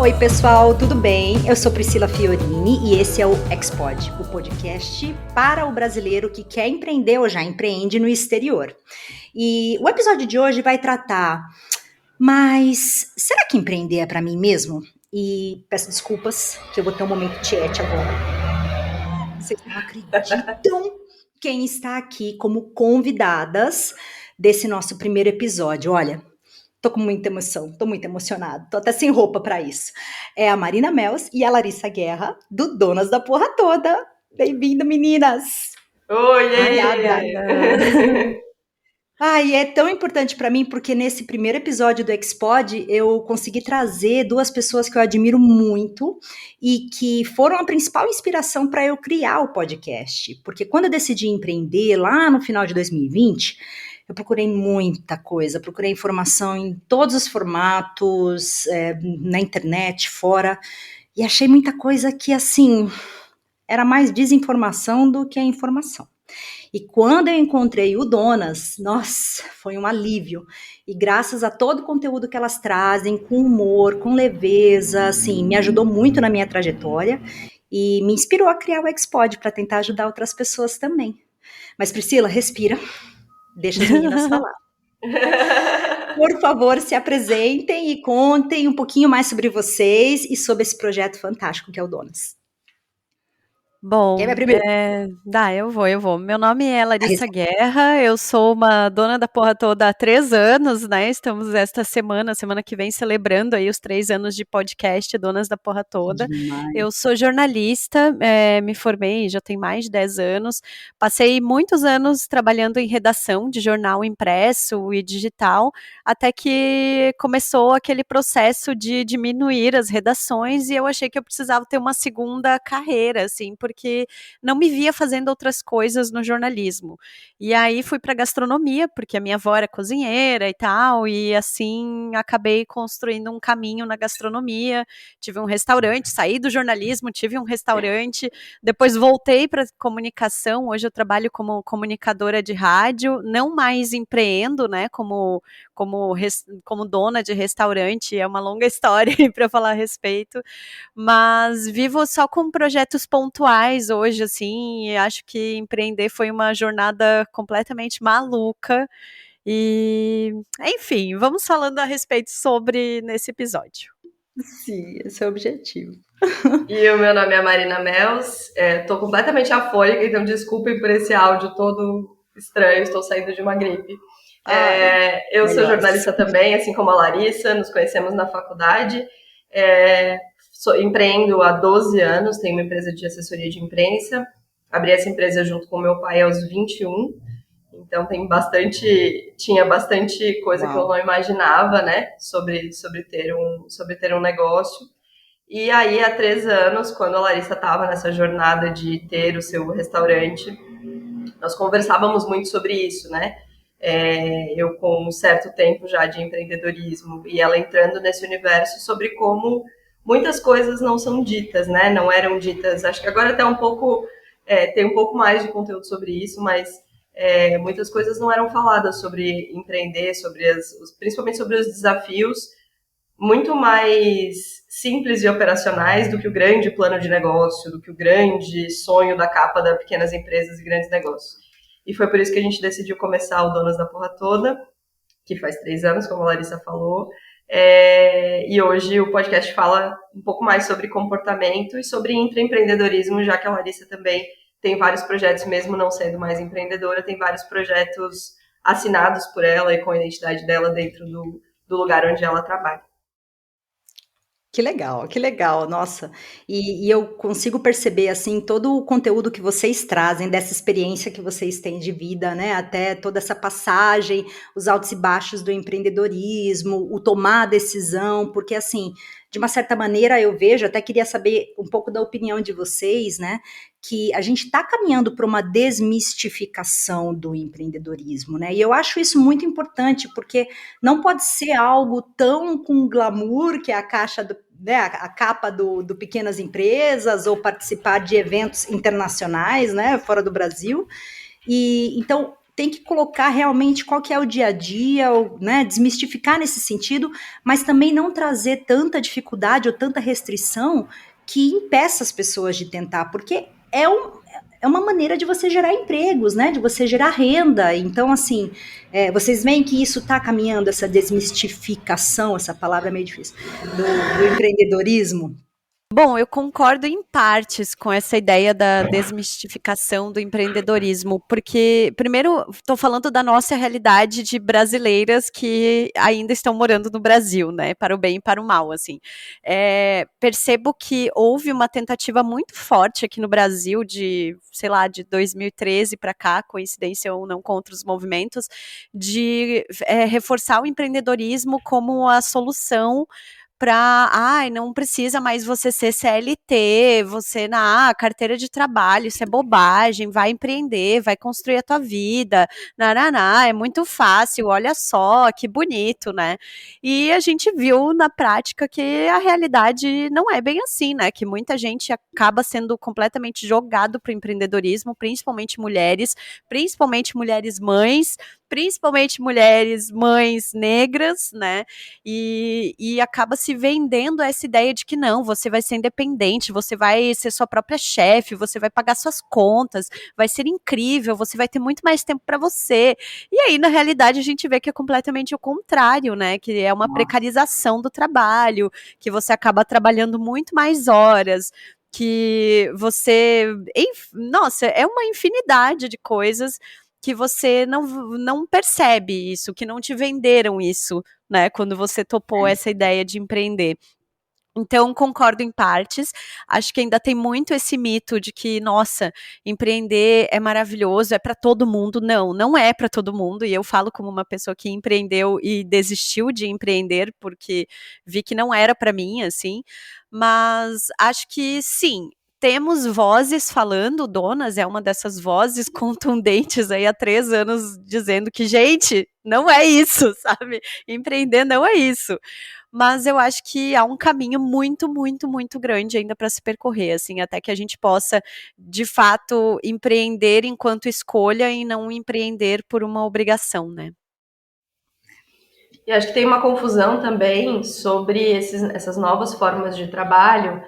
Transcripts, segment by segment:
Oi pessoal, tudo bem? Eu sou Priscila Fiorini e esse é o Expod, o podcast para o brasileiro que quer empreender ou já empreende no exterior. E o episódio de hoje vai tratar, mas será que empreender é para mim mesmo? E peço desculpas que eu vou ter um momento tiete agora. Vocês não acreditam quem está aqui como convidadas desse nosso primeiro episódio. Olha, tô com muita emoção, tô muito emocionada, tô até sem roupa para isso. É a Marina Mels e a Larissa Guerra, do Donas da Porra Toda. Bem-vindo, meninas! Obrigada! Oiê! Ai, é tão importante para mim porque nesse primeiro episódio do Expod eu consegui trazer duas pessoas que eu admiro muito e que foram a principal inspiração para eu criar o podcast. Porque quando eu decidi empreender lá no final de 2020, eu procurei muita coisa, procurei informação em todos os formatos, na internet, fora, e achei muita coisa que, assim, era mais desinformação do que a informação. E quando eu encontrei o Donas, nossa, foi um alívio. E graças a todo o conteúdo que elas trazem, com humor, com leveza, assim, me ajudou muito na minha trajetória e me inspirou a criar o Expod para tentar ajudar outras pessoas também. Mas Priscila, respira, deixa as meninas falar. Por favor, se apresentem e contem um pouquinho mais sobre vocês e sobre esse projeto fantástico que é o Donas. Quem vai Bom, primeiro? eu vou. Meu nome é Larissa Larissa. Guerra, eu sou uma dona da porra toda há 3 anos, né? Estamos esta semana que vem, celebrando aí os 3 anos de podcast Donas da Porra Toda. Demais. Eu sou jornalista, me formei já tem mais de 10 anos. Passei muitos anos trabalhando em redação de jornal impresso e digital, até que começou aquele processo de diminuir as redações e eu achei que eu precisava ter uma segunda carreira, assim, porque não me via fazendo outras coisas no jornalismo. E aí fui para gastronomia, porque a minha avó era cozinheira e tal, e assim acabei construindo um caminho na gastronomia. Tive um restaurante, saí do jornalismo, tive um restaurante, depois voltei para comunicação. Hoje eu trabalho como comunicadora de rádio, não mais empreendo, né, como dona de restaurante, é uma longa história para falar a respeito, mas vivo só com projetos pontuais hoje, assim, e acho que empreender foi uma jornada completamente maluca, e enfim, vamos falando a respeito sobre nesse episódio. Sim, esse é o objetivo. E o meu nome é Marina Mels, tô completamente afônica, então desculpem por esse áudio todo estranho, estou saindo de uma gripe. Eu sou jornalista também, assim como a Larissa, nos conhecemos na faculdade, empreendo há 12 anos, tenho uma empresa de assessoria de imprensa, abri essa empresa junto com meu pai aos 21, então tinha bastante coisa que eu não imaginava, né, sobre ter um negócio. E aí, há 3 anos, quando a Larissa estava nessa jornada de ter o seu restaurante, nós conversávamos muito sobre isso, né? Eu com um certo tempo já de empreendedorismo e ela entrando nesse universo sobre como muitas coisas não são ditas, né? Não eram ditas. Acho que agora até tem um pouco mais de conteúdo sobre isso, mas muitas coisas não eram faladas sobre empreender, principalmente sobre os desafios muito mais simples e operacionais do que o grande plano de negócio, do que o grande sonho da capa das pequenas empresas e grandes negócios. E foi por isso que a gente decidiu começar o Donas da Porra Toda, que faz 3 anos, como a Larissa falou, e hoje o podcast fala um pouco mais sobre comportamento e sobre intraempreendedorismo, já que a Larissa também tem vários projetos, mesmo não sendo mais empreendedora, tem vários projetos assinados por ela e com a identidade dela dentro do lugar onde ela trabalha. Que legal, nossa. E eu consigo perceber, assim, todo o conteúdo que vocês trazem, dessa experiência que vocês têm de vida, né? Até toda essa passagem, os altos e baixos do empreendedorismo, o tomar a decisão, porque, assim, de uma certa maneira eu vejo, até queria saber um pouco da opinião de vocês, né? Que a gente está caminhando para uma desmistificação do empreendedorismo, né? E eu acho isso muito importante, porque não pode ser algo tão com glamour, que é a caixa do, né, a capa do Pequenas Empresas, ou participar de eventos internacionais, né, fora do Brasil. E então, tem que colocar realmente qual que é o dia a dia, né, desmistificar nesse sentido, mas também não trazer tanta dificuldade ou tanta restrição que impeça as pessoas de tentar, porque é uma maneira de você gerar empregos, né, de você gerar renda. Então, assim, vocês veem que isso está caminhando, essa desmistificação, essa palavra é meio difícil, do empreendedorismo? Bom, eu concordo em partes com essa ideia da desmistificação do empreendedorismo, porque, primeiro, estou falando da nossa realidade de brasileiras que ainda estão morando no Brasil, né, para o bem e para o mal, assim. Percebo que houve uma tentativa muito forte aqui no Brasil de, sei lá, de 2013 para cá, coincidência ou não contra os movimentos, de reforçar o empreendedorismo como a solução para, não precisa mais você ser CLT, você na carteira de trabalho, isso é bobagem, vai empreender, vai construir a tua vida, nananá, é muito fácil, olha só, que bonito, né? E a gente viu na prática que a realidade não é bem assim, né? Que muita gente acaba sendo completamente jogado para o empreendedorismo, principalmente mulheres mães, principalmente mulheres mães negras, né? E acaba se vendendo essa ideia de que não, você vai ser independente, você vai ser sua própria chefe, você vai pagar suas contas, vai ser incrível, você vai ter muito mais tempo para você. E aí, na realidade, a gente vê que é completamente o contrário, né? Que é uma precarização do trabalho, que você acaba trabalhando muito mais horas, que você. Nossa, é uma infinidade de coisas que você não percebe isso, que não te venderam isso, né, quando você topou essa ideia de empreender. Então, concordo em partes. Acho que ainda tem muito esse mito de que, nossa, empreender é maravilhoso, é para todo mundo. Não, não é para todo mundo. E eu falo como uma pessoa que empreendeu e desistiu de empreender porque vi que não era para mim, assim. Mas acho que sim. Temos vozes falando, Donas é uma dessas vozes contundentes aí há 3 anos dizendo que, gente, não é isso, sabe? Empreender não é isso. Mas eu acho que há um caminho muito, muito, muito grande ainda para se percorrer, assim, até que a gente possa, de fato, empreender enquanto escolha e não empreender por uma obrigação, né? E acho que tem uma confusão também sobre essas novas formas de trabalho,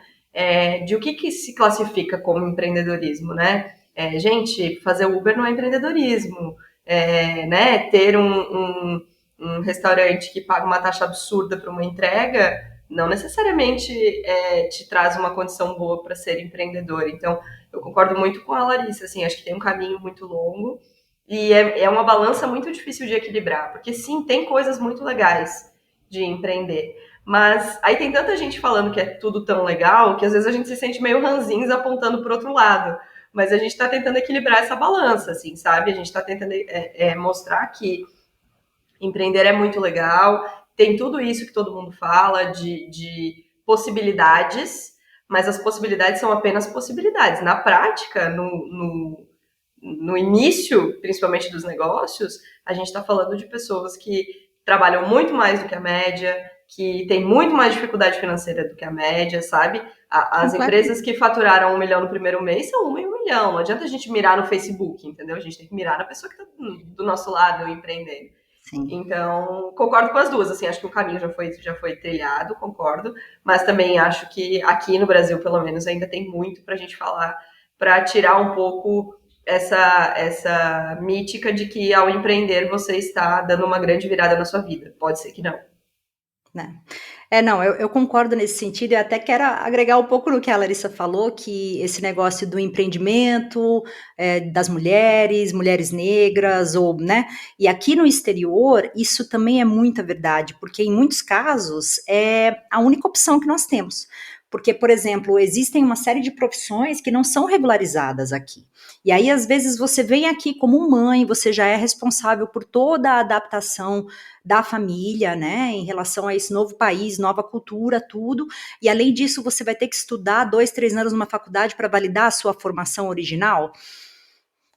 de o que se classifica como empreendedorismo, né? Gente, fazer Uber não é empreendedorismo, né? Ter um restaurante que paga uma taxa absurda para uma entrega não necessariamente te traz uma condição boa para ser empreendedor. Então, eu concordo muito com a Larissa, assim, acho que tem um caminho muito longo e é uma balança muito difícil de equilibrar, porque sim, tem coisas muito legais de empreender. Mas aí tem tanta gente falando que é tudo tão legal que às vezes a gente se sente meio ranzinhos apontando para outro lado. Mas a gente está tentando equilibrar essa balança, assim, sabe? A gente está tentando mostrar que empreender é muito legal, tem tudo isso que todo mundo fala de possibilidades, mas as possibilidades são apenas possibilidades. Na prática, no início, principalmente dos negócios, a gente está falando de pessoas que trabalham muito mais do que a média, que têm muito mais dificuldade financeira do que a média, sabe? As empresas que faturaram 1 milhão no primeiro mês são 1 em 1 milhão. Não adianta a gente mirar no Facebook, entendeu? A gente tem que mirar na pessoa que está do nosso lado empreendendo. Sim. Então, concordo com as duas, assim, acho que o caminho já foi trilhado, concordo, mas também acho que aqui no Brasil, pelo menos, ainda tem muito pra gente falar, para tirar um pouco essa mítica de que ao empreender você está dando uma grande virada na sua vida. Pode ser que não. Né? Não, eu concordo nesse sentido e até quero agregar um pouco no que a Larissa falou, que esse negócio do empreendimento, das mulheres negras, ou, né? E aqui no exterior, isso também é muita verdade, porque em muitos casos é a única opção que nós temos. Porque, por exemplo, existem uma série de profissões que não são regularizadas aqui. E aí, às vezes, você vem aqui como mãe, você já é responsável por toda a adaptação da família, né, em relação a esse novo país, nova cultura, tudo. E, além disso, você vai ter que estudar 2, 3 anos numa faculdade para validar a sua formação original.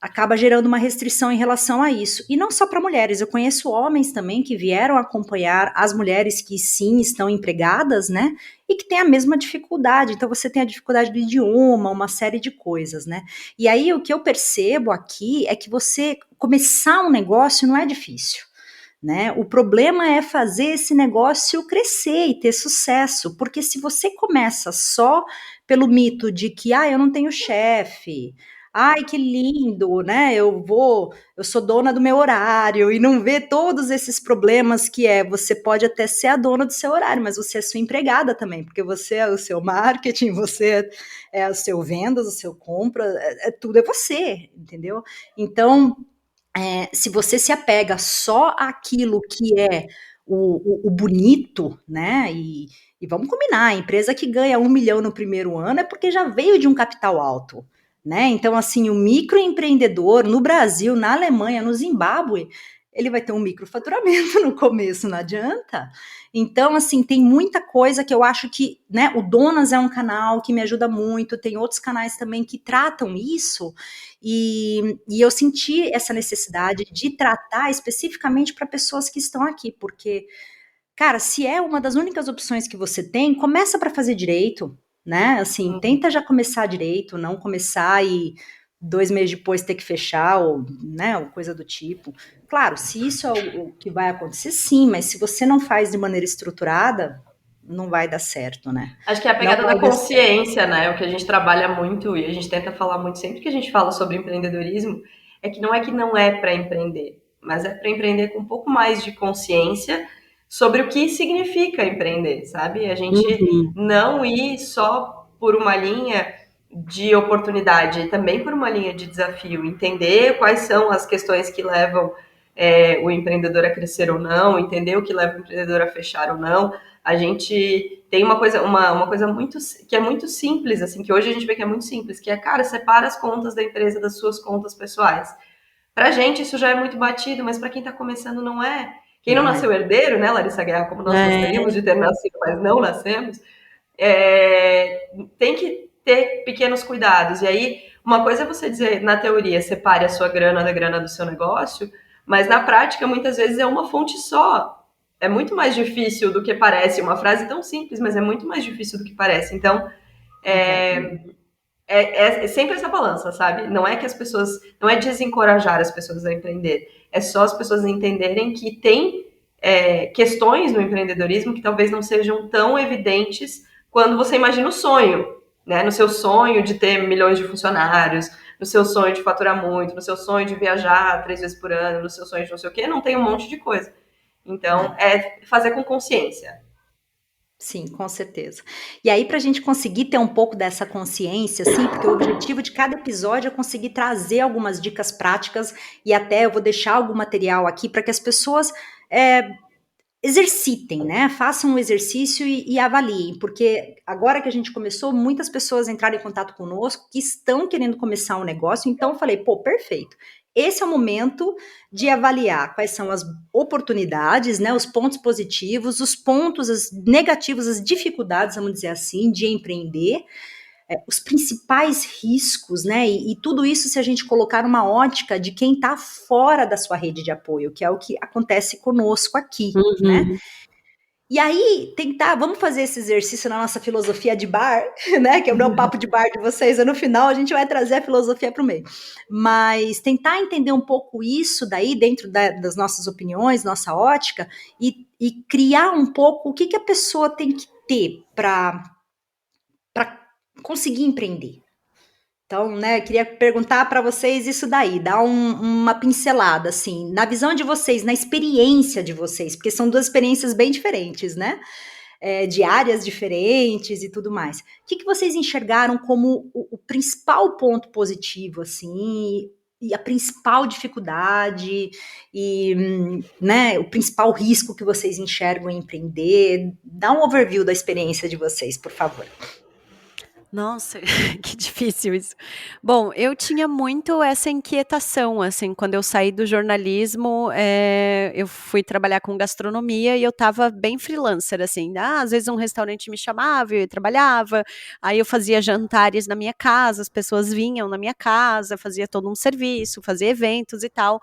acaba gerando uma restrição em relação a isso. E não só para mulheres, eu conheço homens também que vieram acompanhar as mulheres que sim estão empregadas, né? E que têm a mesma dificuldade. Então você tem a dificuldade do idioma, uma série de coisas, né? E aí o que eu percebo aqui é que você começar um negócio não é difícil. Né? O problema é fazer esse negócio crescer e ter sucesso, porque se você começa só pelo mito de que eu não tenho chefe, ai que lindo, né? Eu sou dona do meu horário e não vê todos esses problemas que você pode até ser a dona do seu horário, mas você é sua empregada também, porque você é o seu marketing, você é o seu vendas, o seu compra, tudo é você, entendeu? Então se você se apega só àquilo que é o bonito, né? E vamos combinar, a empresa que ganha 1 milhão no primeiro ano é porque já veio de um capital alto, né? Então, assim, o microempreendedor no Brasil, na Alemanha, no Zimbábue, ele vai ter um microfaturamento no começo, não adianta. Então, assim, tem muita coisa que eu acho que, né? O Donas é um canal que me ajuda muito, tem outros canais também que tratam isso. E eu senti essa necessidade de tratar especificamente para pessoas que estão aqui, porque, cara, se é uma das únicas opções que você tem, começa para fazer direito, né? Assim, tenta já começar direito, não começar e 2 meses depois ter que fechar, ou, né, ou coisa do tipo. Claro, se isso é o que vai acontecer, sim, mas se você não faz de maneira estruturada, não vai dar certo, né? Acho que é a pegada da consciência, né? O que a gente trabalha muito e a gente tenta falar muito sempre que a gente fala sobre empreendedorismo é que não é para empreender, mas é para empreender com um pouco mais de consciência sobre o que significa empreender, sabe? A gente não ir só por uma linha de oportunidade, também por uma linha de desafio, entender quais são as questões que levam o empreendedor a crescer ou não, entender o que leva o empreendedor a fechar ou não. A gente tem uma coisa muito que é muito simples, assim, que hoje a gente vê que é muito simples, que é, cara, separa as contas da empresa das suas contas pessoais. Pra gente isso já é muito batido, mas para quem tá começando não é. Quem não nasceu herdeiro, né, Larissa Guerra, como nós gostaríamos de ter nascido, mas não nascemos, tem que ter pequenos cuidados. E aí, uma coisa é você dizer, na teoria, separe a sua grana da grana do seu negócio, mas na prática, muitas vezes é uma fonte só. É muito mais difícil do que parece. Uma frase tão simples, mas é muito mais difícil do que parece. Então, é sempre essa balança, sabe? Não é que as pessoas... Não é desencorajar as pessoas a empreender. É só as pessoas entenderem que tem questões no empreendedorismo que talvez não sejam tão evidentes quando você imagina o sonho, né? No seu sonho de ter milhões de funcionários, no seu sonho de faturar muito, no seu sonho de viajar 3 vezes por ano, no seu sonho de não sei o quê, não tem um monte de coisa. Então, é fazer com consciência. Sim, com certeza. E aí, para a gente conseguir ter um pouco dessa consciência, assim, porque o objetivo de cada episódio é conseguir trazer algumas dicas práticas e até eu vou deixar algum material aqui para que as pessoas exercitem, né? Façam um exercício e avaliem, porque agora que a gente começou, muitas pessoas entraram em contato conosco que estão querendo começar um negócio, então eu falei, pô, perfeito. Esse é o momento de avaliar quais são as oportunidades, né, os pontos positivos, os pontos negativos, as dificuldades, vamos dizer assim, de empreender, os principais riscos, né, e tudo isso se a gente colocar numa ótica de quem está fora da sua rede de apoio, que é o que acontece conosco aqui, né? E aí, vamos fazer esse exercício na nossa filosofia de bar, né? Que é o meu papo de bar de vocês, e no final a gente vai trazer a filosofia para o meio. Mas tentar entender um pouco isso daí, dentro das nossas opiniões, nossa ótica, e criar um pouco o que a pessoa tem que ter para conseguir empreender. Então, né, queria perguntar para vocês isso daí, dar uma pincelada, assim, na visão de vocês, na experiência de vocês, porque são duas experiências bem diferentes, né? De áreas diferentes e tudo mais. O que vocês enxergaram como o principal ponto positivo, assim, e a principal dificuldade, e né, o principal risco que vocês enxergam em empreender? Dá um overview da experiência de vocês, por favor. Nossa, que difícil isso. Bom, eu tinha muito essa inquietação, assim, quando eu saí do jornalismo, eu fui trabalhar com gastronomia e eu estava bem freelancer, assim, às vezes um restaurante me chamava, eu trabalhava, aí eu fazia jantares na minha casa, as pessoas vinham na minha casa, fazia todo um serviço, fazia eventos e tal,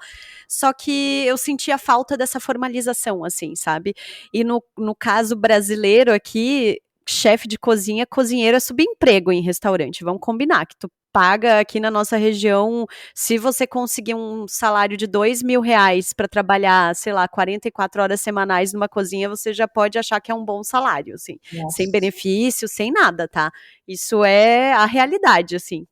só que eu sentia falta dessa formalização, assim, sabe? E no caso brasileiro aqui, chefe de cozinha, cozinheiro é subemprego em restaurante, vamos combinar, que tu paga aqui na nossa região, se você conseguir um salário de R$ 2.000 para trabalhar, sei lá, 44 horas semanais numa cozinha, você já pode achar que é um bom salário, assim, sem Nossa. benefício, sem nada, tá? Isso é a realidade, assim,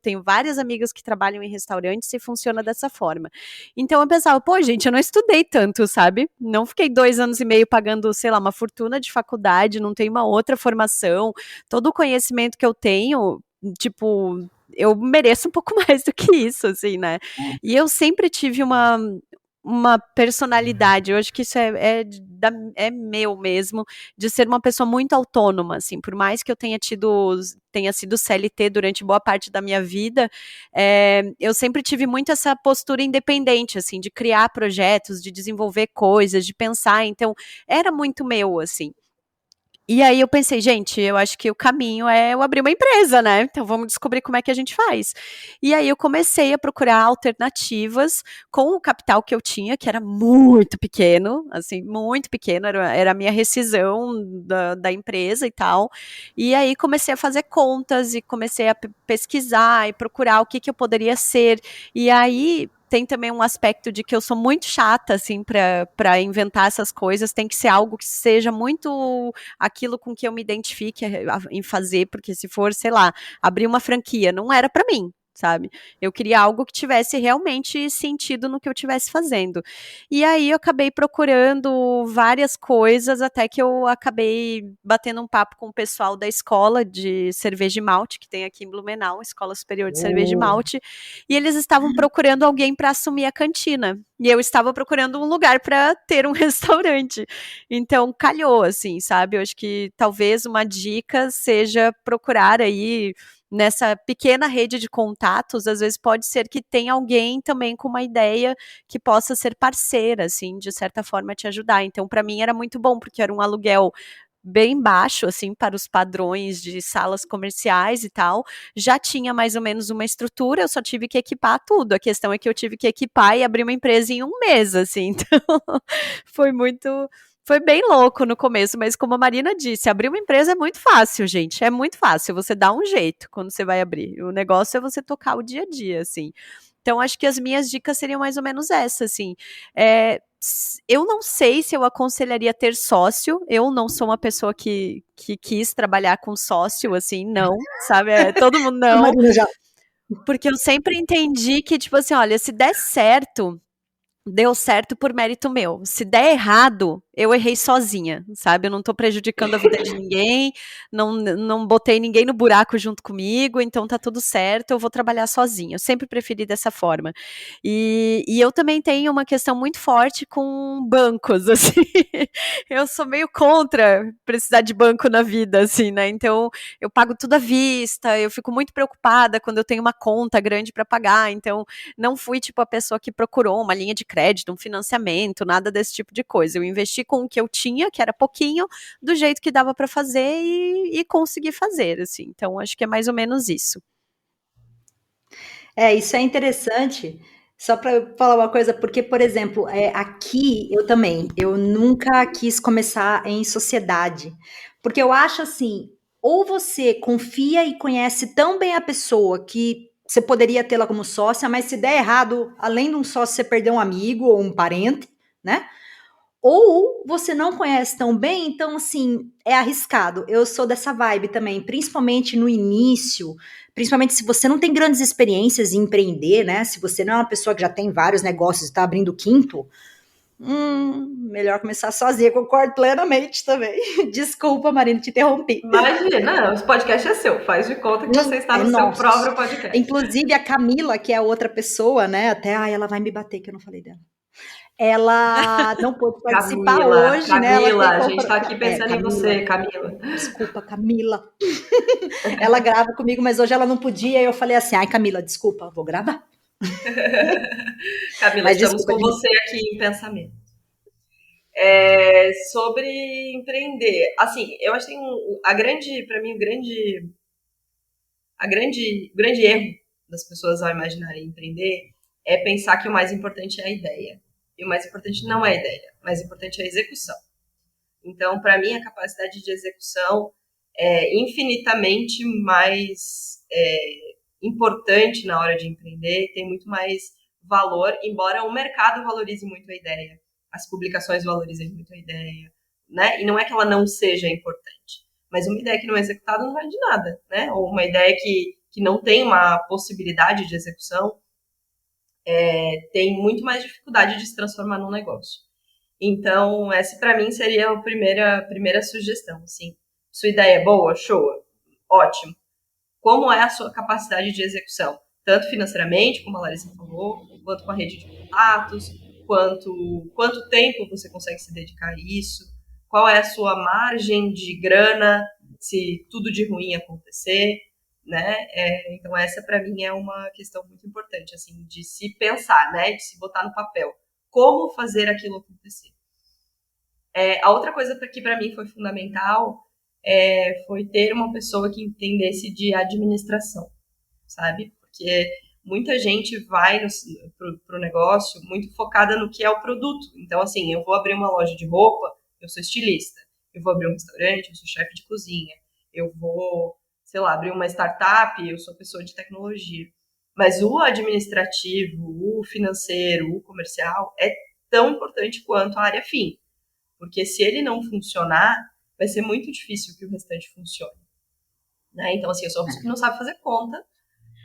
tenho várias amigas que trabalham em restaurantes e funciona dessa forma. Então eu pensava, pô, gente, eu não estudei tanto, sabe? Não fiquei 2 anos e meio pagando, sei lá, uma fortuna de faculdade, não tenho uma outra formação, todo o conhecimento que eu tenho, tipo, eu mereço um pouco mais do que isso, assim, né? E eu sempre tive uma personalidade, eu acho que isso é meu mesmo, de ser uma pessoa muito autônoma, assim, por mais que eu tenha sido CLT durante boa parte da minha vida, eu sempre tive muito essa postura independente, assim, de criar projetos, de desenvolver coisas, de pensar, então era muito meu, assim. E aí eu pensei, gente, eu acho que o caminho é eu abrir uma empresa, né? Então vamos descobrir como é que a gente faz. E aí eu comecei a procurar alternativas com o capital que eu tinha, que era muito pequeno, assim, muito pequeno, era a minha rescisão da empresa e tal. E aí comecei a fazer contas e comecei a pesquisar e procurar o que eu poderia ser. E aí tem também um aspecto de que eu sou muito chata, assim, para inventar essas coisas. Tem que ser algo que seja muito aquilo com que eu me identifique em fazer, porque se for, sei lá, abrir uma franquia, não era para mim, sabe? Eu queria algo que tivesse realmente sentido no que eu estivesse fazendo. E aí eu acabei procurando várias coisas, até que eu acabei batendo um papo com o pessoal da escola de cerveja e malte, que tem aqui em Blumenau, Escola Superior de Cerveja e Malte, e eles estavam procurando alguém para assumir a cantina. E eu estava procurando um lugar para ter um restaurante. Então, calhou, assim, sabe? Eu acho que talvez uma dica seja procurar aí nessa pequena rede de contatos, às vezes pode ser que tenha alguém também com uma ideia que possa ser parceira, assim, de certa forma te ajudar. Então, para mim era muito bom, porque era um aluguel bem baixo, assim, para os padrões de salas comerciais e tal, já tinha mais ou menos uma estrutura, eu só tive que equipar tudo, a questão é que eu tive que equipar e abrir uma empresa em um mês, assim, então foi foi bem louco no começo, mas como a Marina disse, abrir uma empresa é muito fácil, gente, é muito fácil, você dá um jeito quando você vai abrir, o negócio é você tocar o dia a dia, assim. Então, acho que as minhas dicas seriam mais ou menos essas, assim. Eu não sei se eu aconselharia ter sócio, eu não sou uma pessoa que quis trabalhar com sócio, assim, não, sabe? Todo mundo A não, Marina já. porque eu sempre entendi que, tipo assim, olha, se der certo, deu certo por mérito meu. Se der errado, eu errei sozinha, sabe? Eu não tô prejudicando a vida de ninguém, não botei ninguém no buraco junto comigo, então tá tudo certo, eu vou trabalhar sozinha. Eu sempre preferi dessa forma. E eu também tenho uma questão muito forte com bancos, assim. Eu sou meio contra precisar de banco na vida, assim, né? Então, eu pago tudo à vista, eu fico muito preocupada quando eu tenho uma conta grande para pagar, então não fui tipo a pessoa que procurou uma linha de crédito, um financiamento, nada desse tipo de coisa. Eu investi com o que eu tinha, que era pouquinho, do jeito que dava para fazer e consegui fazer, assim. Então, acho que é mais ou menos isso. Isso é interessante. Só para falar uma coisa, porque, por exemplo, aqui eu também, eu nunca quis começar em sociedade, porque eu acho assim, ou você confia e conhece tão bem a pessoa que você poderia tê-la como sócia, mas se der errado, além de um sócio, você perder um amigo ou um parente, né? Ou você não conhece tão bem, então assim, é arriscado. Eu sou dessa vibe também, principalmente no início, principalmente se você não tem grandes experiências em empreender, né? Se você não é uma pessoa que já tem vários negócios e está abrindo o quinto, melhor começar sozinha, concordo plenamente também. Desculpa, Marina, te interrompi. Imagina, não, esse podcast é seu, faz de conta que você está no seu Nossa. próprio podcast. Inclusive a Camila, que é outra pessoa, né? Até ela vai me bater que eu não falei dela. ela não pôde participar Camila, hoje, né? Ela Camila, tem a gente tá aqui pensando em Camila, você, Camila. desculpa, Camila. Ela grava comigo, mas hoje ela não podia, e eu falei assim, ai, Camila, desculpa, vou gravar. Camila, Mas estamos desculpa, com você aqui em pensamento. Sobre empreender, assim, eu acho que tem para mim, o grande erro das pessoas ao imaginarem empreender é pensar que o mais importante é a ideia. E o mais importante não é a ideia, o mais importante é a execução. Então, para mim, a capacidade de execução é infinitamente mais importante na hora de empreender, tem muito mais valor, embora o mercado valorize muito a ideia, as publicações valorizem muito a ideia, né? E não é que ela não seja importante, mas uma ideia que não é executada não vale de nada, né? Ou uma ideia que não tem uma possibilidade de execução tem muito mais dificuldade de se transformar num negócio. Então, essa para mim seria a primeira sugestão. Assim, sua ideia é boa, show, ótimo. Como é a sua capacidade de execução? Tanto financeiramente, como a Larissa falou, quanto com a rede de contatos, quanto tempo você consegue se dedicar a isso, qual é a sua margem de grana se tudo de ruim acontecer, né? Então essa para mim é uma questão muito importante, assim, de se pensar, né? De se botar no papel. Como fazer aquilo acontecer? A outra coisa que para mim foi fundamental foi ter uma pessoa que entendesse de administração, sabe? Porque muita gente vai pro negócio muito focada no que é o produto. Então, assim, eu vou abrir uma loja de roupa, eu sou estilista. Eu vou abrir um restaurante, eu sou chefe de cozinha. Eu vou, sei lá, abrir uma startup, eu sou pessoa de tecnologia. Mas o administrativo, o financeiro, o comercial é tão importante quanto a área fim. Porque se ele não funcionar, vai ser muito difícil que o restante funcione. Né? Então, assim, eu sou uma pessoa que não sabe fazer conta,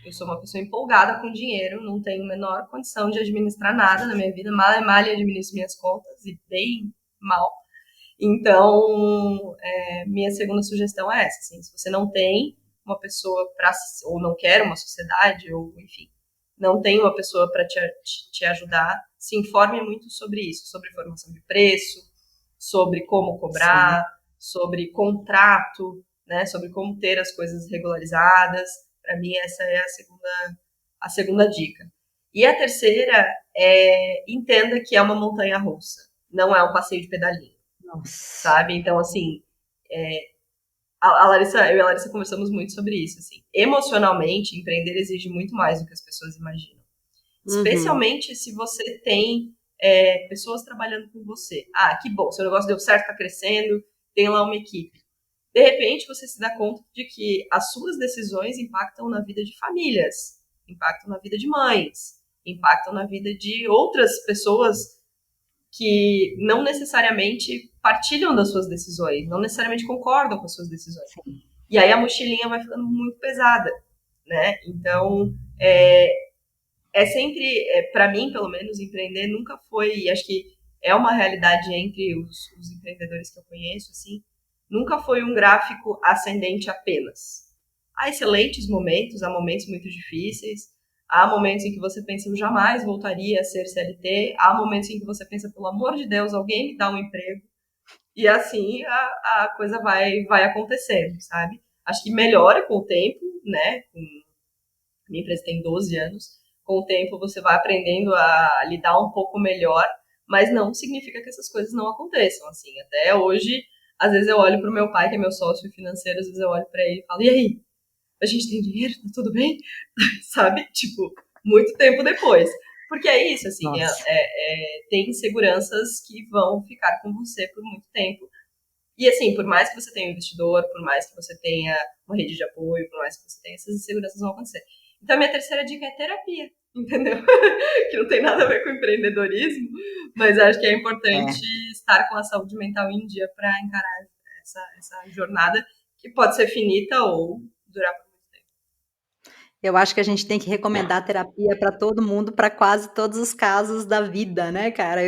eu sou uma pessoa empolgada com dinheiro, não tenho a menor condição de administrar nada na minha vida, mal e mal administro minhas contas, e bem mal. Então, minha segunda sugestão é essa, assim, se você não tem uma pessoa ou não quer uma sociedade, ou enfim, não tem uma pessoa para te ajudar, se informe muito sobre isso, sobre formação de preço, sobre como cobrar, sim, sobre contrato, né, sobre como ter as coisas regularizadas. Para mim, essa é a segunda dica. E a terceira entenda que é uma montanha russa, não é um passeio de pedalinho. Nossa. Sabe? Então, assim, a Larissa, eu e a Larissa conversamos muito sobre isso. Assim, emocionalmente, empreender exige muito mais do que as pessoas imaginam. Especialmente se você tem pessoas trabalhando com você. Ah, que bom, seu negócio deu certo, está crescendo, tem lá uma equipe. De repente, você se dá conta de que as suas decisões impactam na vida de famílias, impactam na vida de mães, impactam na vida de outras pessoas que não necessariamente partilham das suas decisões, não necessariamente concordam com as suas decisões. Sim. E aí a mochilinha vai ficando muito pesada, né? Então, sempre, para mim, pelo menos, empreender nunca foi, e acho que é uma realidade entre os empreendedores que eu conheço, assim, nunca foi um gráfico ascendente apenas. Há excelentes momentos, há momentos muito difíceis, há momentos em que você pensa, eu jamais voltaria a ser CLT, há momentos em que você pensa, pelo amor de Deus, alguém me dá um emprego, e assim a coisa vai acontecendo, sabe? Acho que melhora com o tempo, né? Minha empresa tem 12 anos, com o tempo você vai aprendendo a lidar um pouco melhor, mas não significa que essas coisas não aconteçam, assim, até hoje, às vezes eu olho pro meu pai, que é meu sócio financeiro, às vezes eu olho para ele e falo, e aí, a gente tem dinheiro, tá tudo bem? Sabe? Tipo, muito tempo depois. Porque é isso, assim, tem inseguranças que vão ficar com você por muito tempo. E assim, por mais que você tenha um investidor, por mais que você tenha uma rede de apoio, por mais que você tenha, essas inseguranças vão acontecer. Então, a minha terceira dica é terapia, entendeu? Que não tem nada a ver com empreendedorismo, mas acho que é importante estar com a saúde mental em dia para encarar essa jornada, que pode ser finita ou durar por muito tempo. Eu acho que a gente tem que recomendar terapia para todo mundo, para quase todos os casos da vida, né, cara?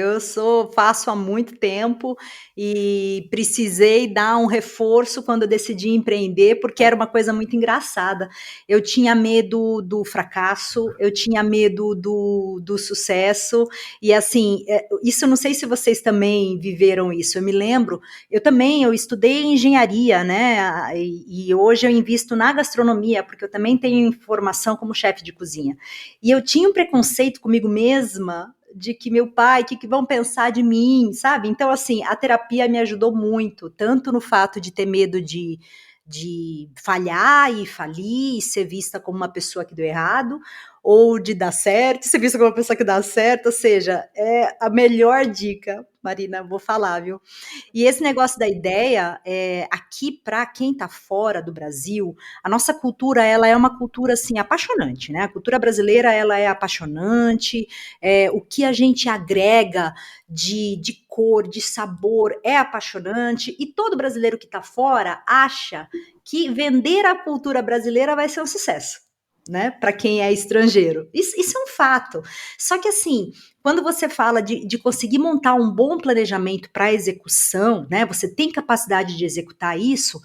Faço há muito tempo e precisei dar um reforço quando eu decidi empreender, porque era uma coisa muito engraçada. Eu tinha medo do fracasso, eu tinha medo do sucesso, e assim, isso eu não sei se vocês também viveram isso. Eu me lembro, eu estudei engenharia, né? E hoje eu invisto na gastronomia, porque eu também tenho formação como chefe de cozinha. E eu tinha um preconceito comigo mesma de que meu pai, o que vão pensar de mim, sabe? Então, assim, a terapia me ajudou muito, tanto no fato de ter medo de falhar e falir, e ser vista como uma pessoa que deu errado, ou de dar certo, ser vista como uma pessoa que dá certo, ou seja, é a melhor dica, Marina, vou falar, viu? E esse negócio da ideia, aqui para quem está fora do Brasil, a nossa cultura ela é uma cultura assim apaixonante, né? A cultura brasileira ela é apaixonante, o que a gente agrega de cor, de sabor é apaixonante, e todo brasileiro que está fora acha que vender a cultura brasileira vai ser um sucesso. Né, para quem é estrangeiro. Isso é um fato. Só que assim, quando você fala de conseguir montar um bom planejamento para execução, né? Você tem capacidade de executar isso,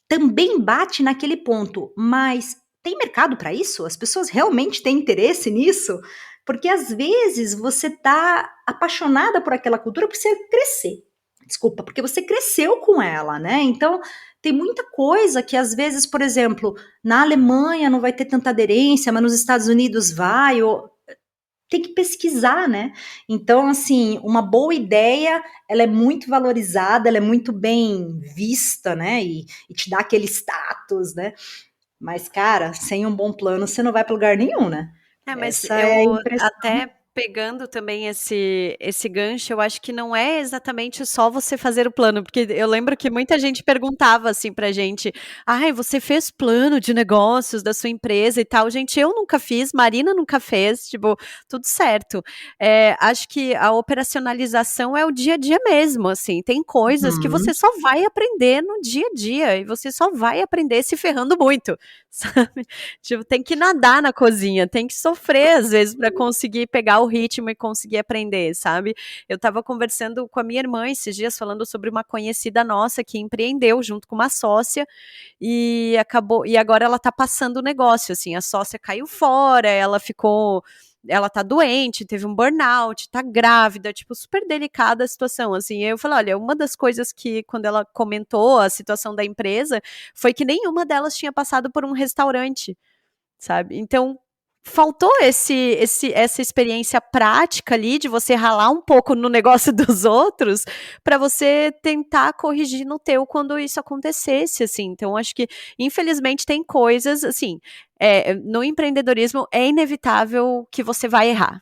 também bate naquele ponto, mas tem mercado para isso? As pessoas realmente têm interesse nisso? Porque às vezes você está apaixonada por aquela cultura porque você crescer. Desculpa, porque você cresceu com ela, né? Então, tem muita coisa que às vezes, por exemplo, na Alemanha não vai ter tanta aderência, mas nos Estados Unidos vai, ou tem que pesquisar, né? Então, assim, uma boa ideia, ela é muito valorizada, ela é muito bem vista, né? E te dá aquele status, né? Mas, cara, sem um bom plano, você não vai para lugar nenhum, né? Mas Essa é a eu impressão. até pegando também esse gancho, eu acho que não é exatamente só você fazer o plano, porque eu lembro que muita gente perguntava assim pra gente: "Ai, você fez plano de negócios da sua empresa e tal?". Gente, eu nunca fiz, Marina nunca fez, tipo, tudo certo. Acho que a operacionalização é o dia a dia mesmo, assim, tem coisas que você Uhum. só vai aprender no dia a dia, e você só vai aprender se ferrando muito, sabe. Tipo, tem que nadar na cozinha, tem que sofrer às vezes para conseguir pegar o ritmo e conseguir aprender, sabe. Eu estava conversando com a minha irmã esses dias falando sobre uma conhecida nossa que empreendeu junto com uma sócia, e agora ela tá passando o negócio, assim, a sócia caiu fora, ela tá doente, teve um burnout, tá grávida, tipo, super delicada a situação, assim. Eu falei: "Olha, uma das coisas que quando ela comentou a situação da empresa, foi que nenhuma delas tinha passado por um restaurante". Sabe? Então, faltou essa experiência prática ali de você ralar um pouco no negócio dos outros, para você tentar corrigir no teu quando isso acontecesse, assim. Então acho que, infelizmente, tem coisas, assim, no empreendedorismo é inevitável que você vai errar,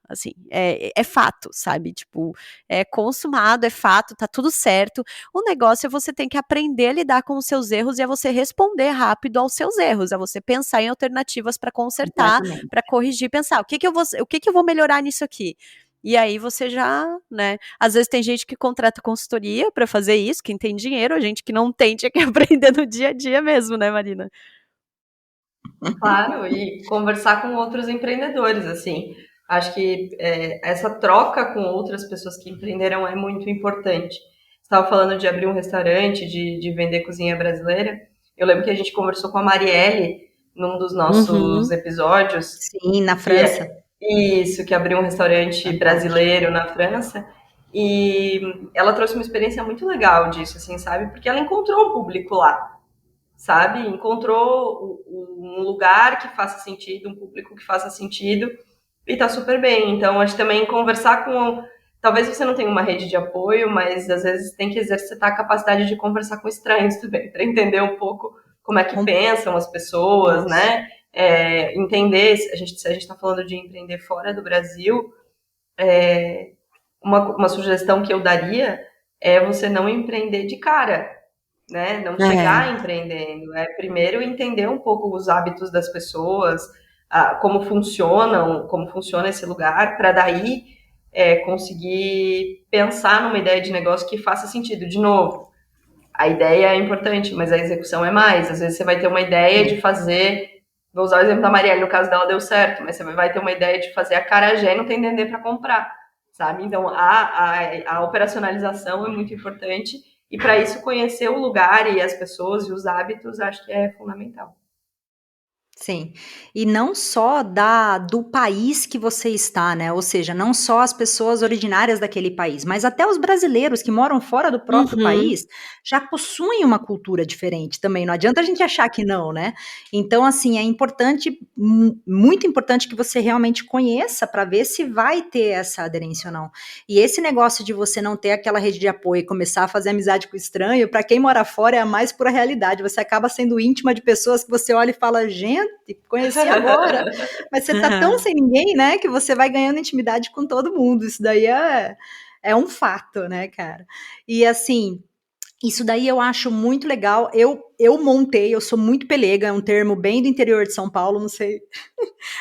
assim, é fato, sabe, tipo, é consumado, é fato, tá tudo certo. O negócio é você tem que aprender a lidar com os seus erros e a você responder rápido aos seus erros, a você pensar em alternativas para consertar, Completamente. para corrigir, pensar o que que eu vou melhorar nisso aqui. E aí você já, né? Às vezes tem gente que contrata consultoria para fazer isso, quem tem dinheiro, a gente que não tem, tinha que aprender no dia a dia mesmo, né, Marina? Claro, e conversar com outros empreendedores, assim. Acho que essa troca com outras pessoas que empreenderam é muito importante. Você estava falando de abrir um restaurante, de vender cozinha brasileira. Eu lembro que a gente conversou com a Marielle num dos nossos Uhum. episódios, Sim, na que França. é isso, que abriu um restaurante Fantástico. brasileiro na França. E ela trouxe uma experiência muito legal disso, assim, sabe? Porque ela encontrou um público lá, sabe? Encontrou um lugar que faça sentido, um público que faça sentido e tá super bem. Então, acho que também conversar com. Talvez você não tenha uma rede de apoio, mas às vezes tem que exercitar a capacidade de conversar com estranhos também, para entender um pouco como é que Com- pensam as pessoas, Isso. né? Entender, se a gente está falando de empreender fora do Brasil, uma sugestão que eu daria é você não empreender de cara, né? Não É. chegar empreendendo. É primeiro entender um pouco os hábitos das pessoas, como funciona esse lugar, para daí conseguir pensar numa ideia de negócio que faça sentido. De novo, a ideia é importante, mas a execução é mais. Às vezes você vai ter uma ideia de fazer vou usar o exemplo da Marielle, no caso dela deu certo, mas você vai ter uma ideia de fazer acarajé e não tem dendê para comprar, sabe? Então, a operacionalização é muito importante e para isso conhecer o lugar e as pessoas e os hábitos acho que é fundamental. Sim, e não só do país que você está, né? Ou seja, não só as pessoas originárias daquele país, mas até os brasileiros que moram fora do próprio país já possuem uma cultura diferente também. Não adianta a gente achar que não, né? Então, assim, é importante, muito importante que você realmente conheça para ver se vai ter essa aderência ou não. E esse negócio de você não ter aquela rede de apoio e começar a fazer amizade com o estranho, para quem mora fora é a mais pura realidade. Você acaba sendo íntima de pessoas que você olha e fala, gente, conheci agora, mas você tá tão sem ninguém, né, que você vai ganhando intimidade com todo mundo, isso daí é um fato, né, cara, e assim, isso daí eu acho muito legal, eu montei, eu sou muito pelega, é um termo bem do interior de São Paulo, não sei,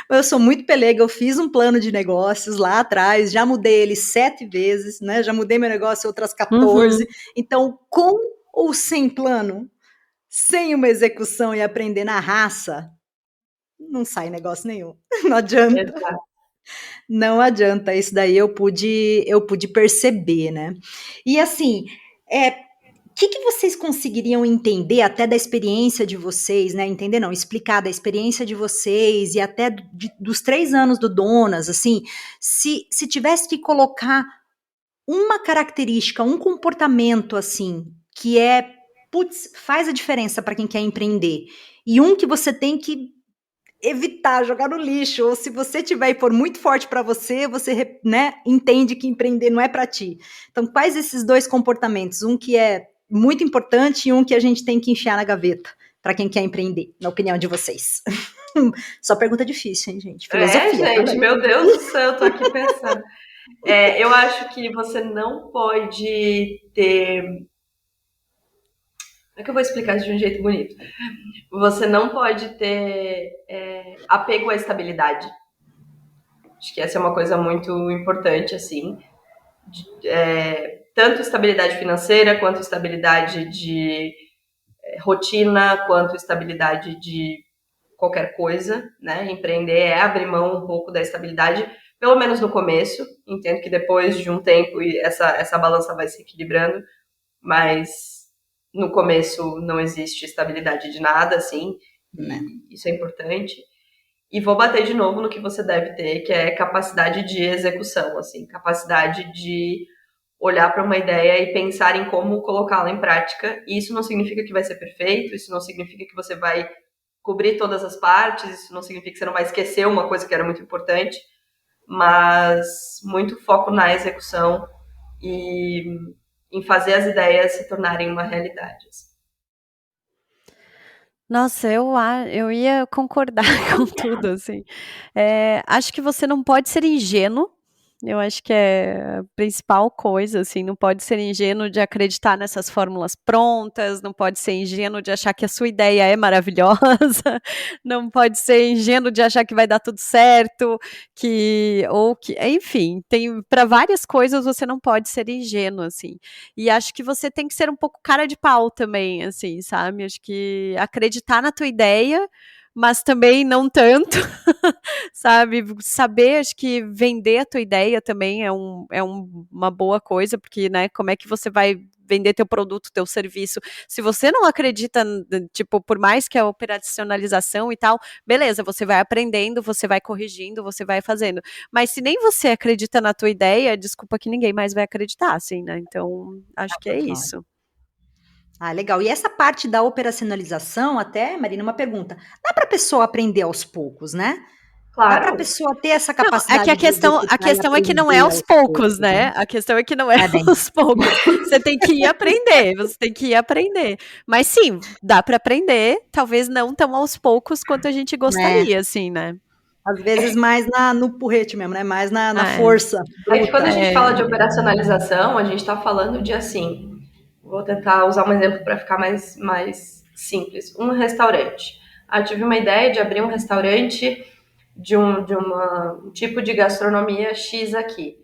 mas eu sou muito pelega, eu fiz um plano de negócios lá atrás, já mudei ele 7 vezes, né, já mudei meu negócio outras 14, então com ou sem plano, sem uma execução e aprender na raça, não sai negócio nenhum. Não adianta. Exato. Não adianta. Isso daí eu pude perceber, né? E assim, o que vocês conseguiriam entender até da experiência de vocês, né? Entender não, explicar da experiência de vocês e até dos 3 anos do Donas, assim, se tivesse que colocar uma característica, um comportamento, assim, que putz, faz a diferença para quem quer empreender, e um que você tem que evitar jogar no lixo, ou se você tiver e for muito forte para você, né, entende que empreender não é para ti. Então, quais esses 2 comportamentos? Um que é muito importante e um que a gente tem que enfiar na gaveta para quem quer empreender, na opinião de vocês. Só pergunta difícil, hein, gente? Filosofia, Gente, também. meu Deus do céu, eu tô aqui pensando. Eu acho que você não pode ter. Como é que eu vou explicar isso de um jeito bonito? Você não pode ter apego à estabilidade. Acho que essa é uma coisa muito importante, assim. Tanto estabilidade financeira, quanto estabilidade de rotina, quanto estabilidade de qualquer coisa, né? Empreender é abrir mão um pouco da estabilidade, pelo menos no começo. Entendo que depois de um tempo essa balança vai se equilibrando, mas no começo não existe estabilidade de nada, assim, e isso é importante. E vou bater de novo no que você deve ter, que é capacidade de execução, assim, capacidade de olhar para uma ideia e pensar em como colocá-la em prática. E isso não significa que vai ser perfeito, isso não significa que você vai cobrir todas as partes, isso não significa que você não vai esquecer uma coisa que era muito importante, mas muito foco na execução e em fazer as ideias se tornarem uma realidade. Nossa, eu ia concordar com tudo, assim. Acho que você não pode ser ingênuo, eu acho que é a principal coisa, assim, não pode ser ingênuo de acreditar nessas fórmulas prontas, não pode ser ingênuo de achar que a sua ideia é maravilhosa, não pode ser ingênuo de achar que vai dar tudo certo, enfim, tem para várias coisas você não pode ser ingênuo, assim. E acho que você tem que ser um pouco cara de pau também, assim, sabe? Acho que acreditar na tua ideia, mas também não tanto, sabe? Saber, acho que vender a tua ideia também uma boa coisa, porque, né, como é que você vai vender teu produto, teu serviço, se você não acredita, tipo, por mais que a operacionalização e tal, beleza, você vai aprendendo, você vai corrigindo, você vai fazendo, mas se nem você acredita na tua ideia, desculpa que ninguém mais vai acreditar, assim, né, então, acho que é isso. Ah, legal. E essa parte da operacionalização, até, Marina, uma pergunta. Dá para a pessoa aprender aos poucos, né? Dá para a Claro. pessoa ter essa Não, é que capacidade de a executar e questão é que não é aprender aos aos poucos, poucos, né? né? A questão é que não é É bem. aos poucos. Você tem que ir aprender, você tem que ir aprender. Mas sim, dá para aprender, talvez não tão aos poucos quanto a gente É, gostaria, assim, né? às vezes mais no porrete mesmo, né? Mais na É, força É que quando a bruta. gente fala de operacionalização, a gente está falando de assim. Vou tentar usar um exemplo para ficar mais simples. Um restaurante. Eu tive uma ideia de abrir um restaurante um tipo de gastronomia X aqui.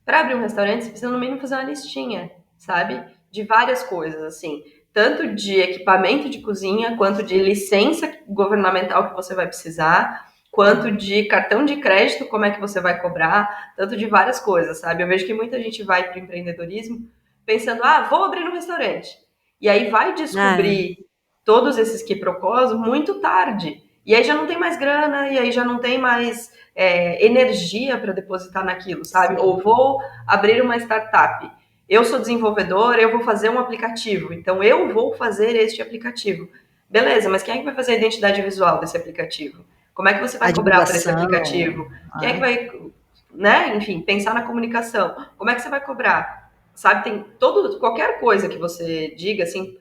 Para abrir um restaurante, você precisa no mínimo fazer uma listinha, sabe? De várias coisas, assim. tanto de equipamento de cozinha, quanto de licença governamental que você vai precisar, quanto de cartão de crédito, como é que você vai cobrar, tanto de várias coisas, sabe? Eu vejo que muita gente vai para o empreendedorismo pensando, vou abrir um restaurante. E aí vai descobrir todos esses quiprocós muito tarde. E aí já não tem mais grana, e aí já não tem mais energia para depositar naquilo, sabe? Sim. Ou vou abrir uma startup. Eu sou desenvolvedor, eu vou fazer um aplicativo, então eu vou fazer este aplicativo. Beleza, mas quem é que vai fazer a identidade visual desse aplicativo? Como é que você vai cobrar por esse aplicativo? Quem é que vai, né? Enfim, pensar na comunicação. Como é que você vai cobrar? Sabe, tem qualquer coisa que você diga, assim,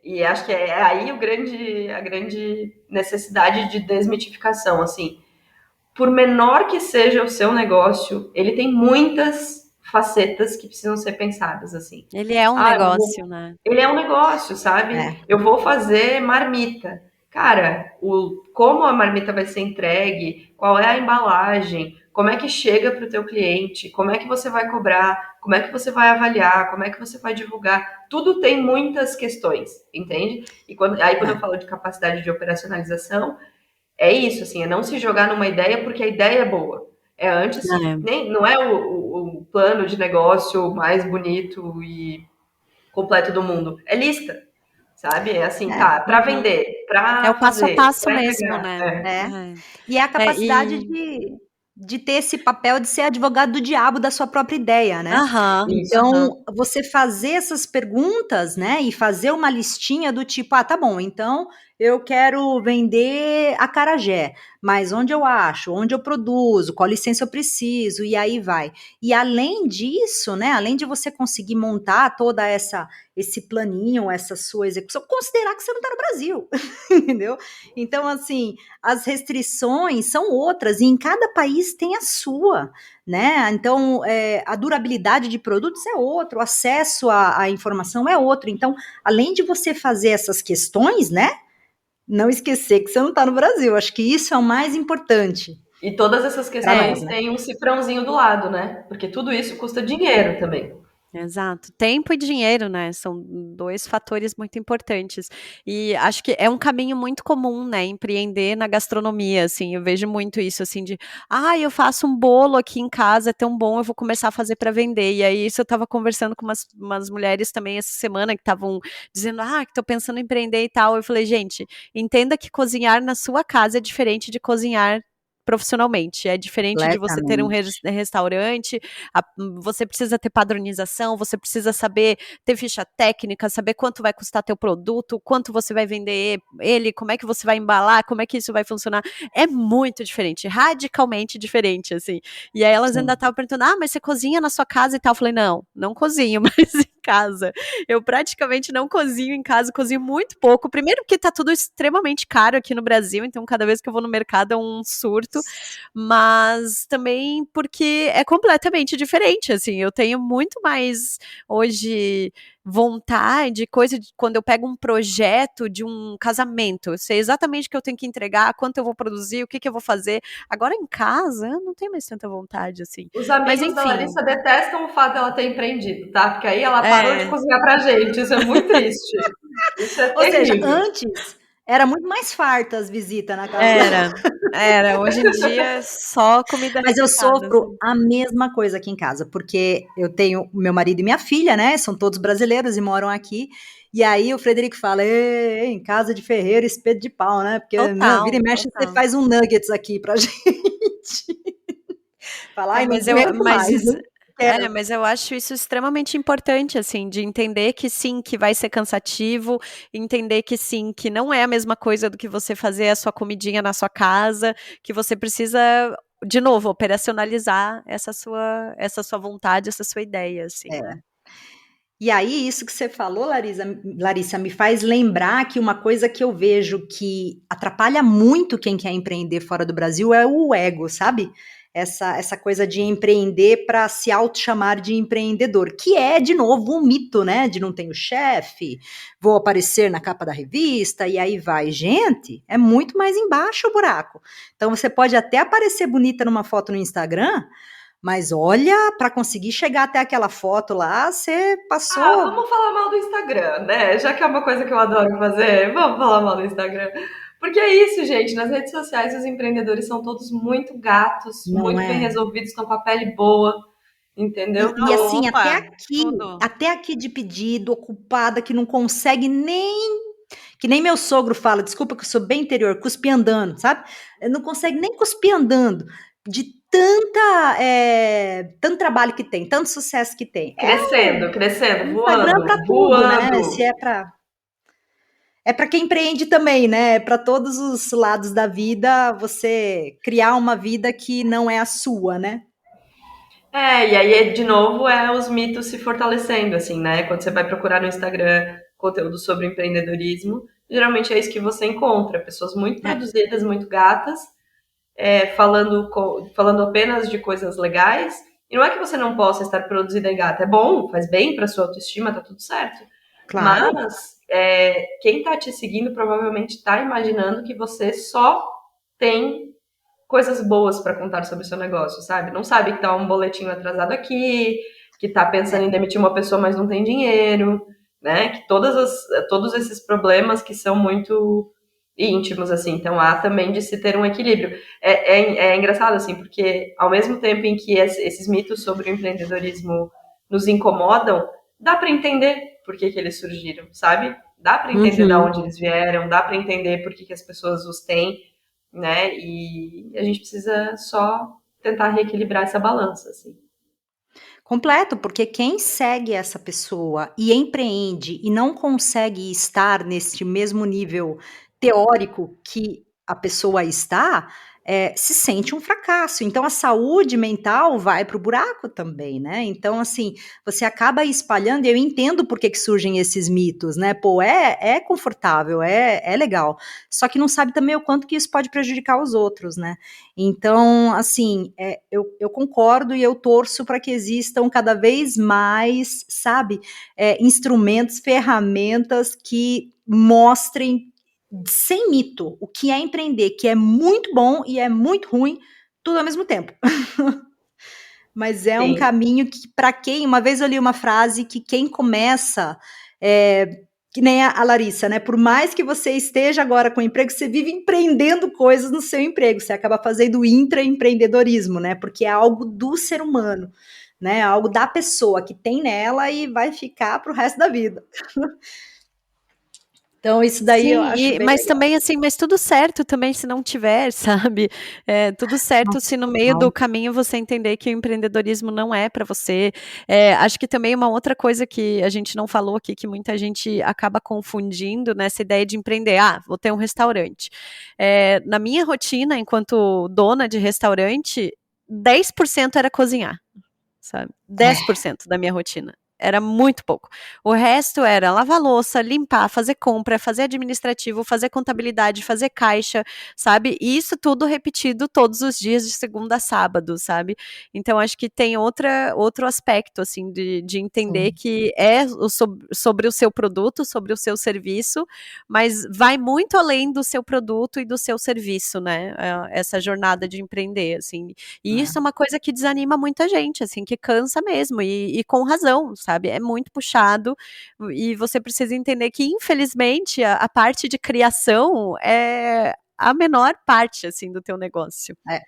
e acho que é aí a grande necessidade de desmitificação, assim. Por menor que seja o seu negócio, ele tem muitas facetas que precisam ser pensadas, assim. Ele é um negócio, né? Ele é um negócio, sabe? Eu vou fazer marmita. Cara, como a marmita vai ser entregue, qual é a embalagem, como é que chega para o teu cliente, como é que você vai cobrar, como é que você vai avaliar, como é que você vai divulgar, tudo tem muitas questões, entende? E quando eu falo de capacidade de operacionalização, é isso, assim, é não se jogar numa ideia porque a ideia é boa. É antes, não é o plano de negócio mais bonito e completo do mundo. É lista, sabe? É assim, para vender, para é o passo a passo mesmo, né? E é a capacidade de ter esse papel de ser advogado do diabo da sua própria ideia, né? Então, você fazer essas perguntas, né? E fazer uma listinha do tipo, tá bom, então eu quero vender acarajé, mas onde eu acho, onde eu produzo, qual licença eu preciso, e aí vai. E além disso, né? Além de você conseguir montar toda esse planinho, essa sua execução, considerar que você não está no Brasil, entendeu? Então, assim, as restrições são outras, e em cada país tem a sua, né? Então, a durabilidade de produtos é outro, o acesso à informação é outro. Então, além de você fazer essas questões, né? Não esquecer que você não está no Brasil. Acho que isso é o mais importante. E todas essas questões têm um cifrãozinho do lado, né? Porque tudo isso custa dinheiro também. Exato. Tempo e dinheiro, né? São 2 fatores muito importantes. E acho que é um caminho muito comum, né? Empreender na gastronomia, assim. Eu vejo muito isso, assim, de eu faço um bolo aqui em casa, é tão bom, eu vou começar a fazer para vender. E aí, isso eu tava conversando com umas mulheres também essa semana que estavam dizendo, que tô pensando em empreender e tal. Eu falei, gente, entenda que cozinhar na sua casa é diferente de cozinhar profissionalmente, é diferente de você ter um restaurante, você precisa ter padronização, você precisa saber ter ficha técnica, saber quanto vai custar teu produto, quanto você vai vender ele, como é que você vai embalar, como é que isso vai funcionar, é muito diferente, radicalmente diferente, assim, e aí elas ainda estavam perguntando, mas você cozinha na sua casa e tal, eu falei, não cozinho, mas em casa, eu praticamente não cozinho em casa, cozinho muito pouco, primeiro porque tá tudo extremamente caro aqui no Brasil, então cada vez que eu vou no mercado é um surto, mas também porque é completamente diferente, assim, eu tenho muito mais hoje vontade, quando eu pego um projeto de um casamento, eu sei exatamente o que eu tenho que entregar, quanto eu vou produzir, o que eu vou fazer, agora em casa eu não tenho mais tanta vontade, assim. Os amigos da Larissa detestam o fato dela ter empreendido, tá? Porque aí ela parou de cozinhar pra gente, isso é muito triste. Isso é terrível. Ou seja, antes era muito mais farta as visitas na casa. Era. Hoje em dia é só comida. Mas eu sofro a mesma coisa aqui em casa, porque eu tenho meu marido e minha filha, né? São todos brasileiros e moram aqui. E aí o Frederico fala, em casa de ferreiro, espeto de pau, né? Porque vira e mexe, você faz um nuggets aqui pra gente. Falar, mas eu acho isso extremamente importante, assim, de entender que sim, que vai ser cansativo, entender que sim, que não é a mesma coisa do que você fazer a sua comidinha na sua casa, que você precisa, de novo, operacionalizar essa sua vontade, essa sua ideia, assim, né? E aí, isso que você falou, Larissa, me faz lembrar que uma coisa que eu vejo que atrapalha muito quem quer empreender fora do Brasil é o ego, sabe? Essa coisa de empreender para se auto-chamar de empreendedor, que é, de novo, um mito, né? De não tenho chefe, vou aparecer na capa da revista, e aí vai. Gente, é muito mais embaixo o buraco. Então, você pode até aparecer bonita numa foto no Instagram, Mas olha, para conseguir chegar até aquela foto lá, você passou. Vamos falar mal do Instagram, né? Já que é uma coisa que eu adoro fazer, vamos falar mal do Instagram. Porque é isso, gente. Nas redes sociais, os empreendedores são todos muito gatos, Não muito bem é? resolvidos, estão com a pele boa, entendeu? E assim, Opa, tudo. até aqui de pedido, ocupada, que não consegue nem. Que nem meu sogro fala, desculpa que eu sou bem interior, cuspir andando, sabe? Não consegue nem cuspir andando, de tanto trabalho que tem, tanto sucesso que tem. Crescendo, O crescendo, Instagram para voando, tudo, né? voando. Se é para quem empreende também, né? Para todos os lados da vida, você criar uma vida que não é a sua, né? E aí, de novo, os mitos se fortalecendo, assim, né? Quando você vai procurar no Instagram conteúdo sobre empreendedorismo, geralmente é isso que você encontra. Pessoas muito É, produzidas, muito gatas, falando apenas de coisas legais. E não é que você não possa estar produzida e gata. É bom, faz bem para sua autoestima, tá tudo certo. claro. Mas quem tá te seguindo provavelmente tá imaginando que você só tem coisas boas para contar sobre o seu negócio, sabe? Não sabe que tá um boletinho atrasado aqui, que tá pensando em demitir uma pessoa, mas não tem dinheiro, né? Que todos esses problemas que são muito íntimos, assim. Então, há também de se ter um equilíbrio. É engraçado, assim, porque ao mesmo tempo em que esses mitos sobre o empreendedorismo nos incomodam, dá para entender por que eles surgiram, sabe? Dá para entender de Uhum. onde eles vieram, dá para entender por que as pessoas os têm, né? E a gente precisa só tentar reequilibrar essa balança, assim. Completo, porque quem segue essa pessoa e empreende e não consegue estar neste mesmo nível teórico que a pessoa está, se sente um fracasso. Então a saúde mental vai para o buraco também, né. Então, assim, você acaba espalhando e eu entendo por que surgem esses mitos, né. Pô, é confortável, é legal, só que não sabe também o quanto que isso pode prejudicar os outros, né. Então, assim, eu concordo e eu torço para que existam cada vez mais, sabe, instrumentos, ferramentas que mostrem sem mito o que é empreender, que é muito bom e é muito ruim, tudo ao mesmo tempo. Mas é um Sim. caminho que, para quem, uma vez eu li uma frase que quem começa, que nem a Larissa, né? Por mais que você esteja agora com emprego, você vive empreendendo coisas no seu emprego, você acaba fazendo intraempreendedorismo, né? Porque é algo do ser humano, né? Algo da pessoa que tem nela e vai ficar para o resto da vida. Então, isso daí eu Sim, acho bem mas legal. também assim, mas tudo certo também se não tiver, sabe? Tudo certo Nossa, se no meio não. do caminho você entender que o empreendedorismo não é para você. Acho que também uma outra coisa que a gente não falou aqui, que muita gente acaba confundindo nessa ideia de empreender. Vou ter um restaurante. Na minha rotina, enquanto dona de restaurante, 10% era cozinhar, sabe? 10% da minha rotina. Era muito pouco. O resto era lavar louça, limpar, fazer compra, fazer administrativo, fazer contabilidade, fazer caixa, sabe? E isso tudo repetido todos os dias, de segunda a sábado, sabe? Então, acho que tem outro aspecto, assim, de entender Sim. que é sobre o seu produto, sobre o seu serviço, mas vai muito além do seu produto e do seu serviço, né? Essa jornada de empreender, assim. E isso é uma coisa que desanima muita gente, assim, que cansa mesmo, e com razão, sabe? É muito puxado, e você precisa entender que, infelizmente, a parte de criação é a menor parte, assim, do teu negócio. É.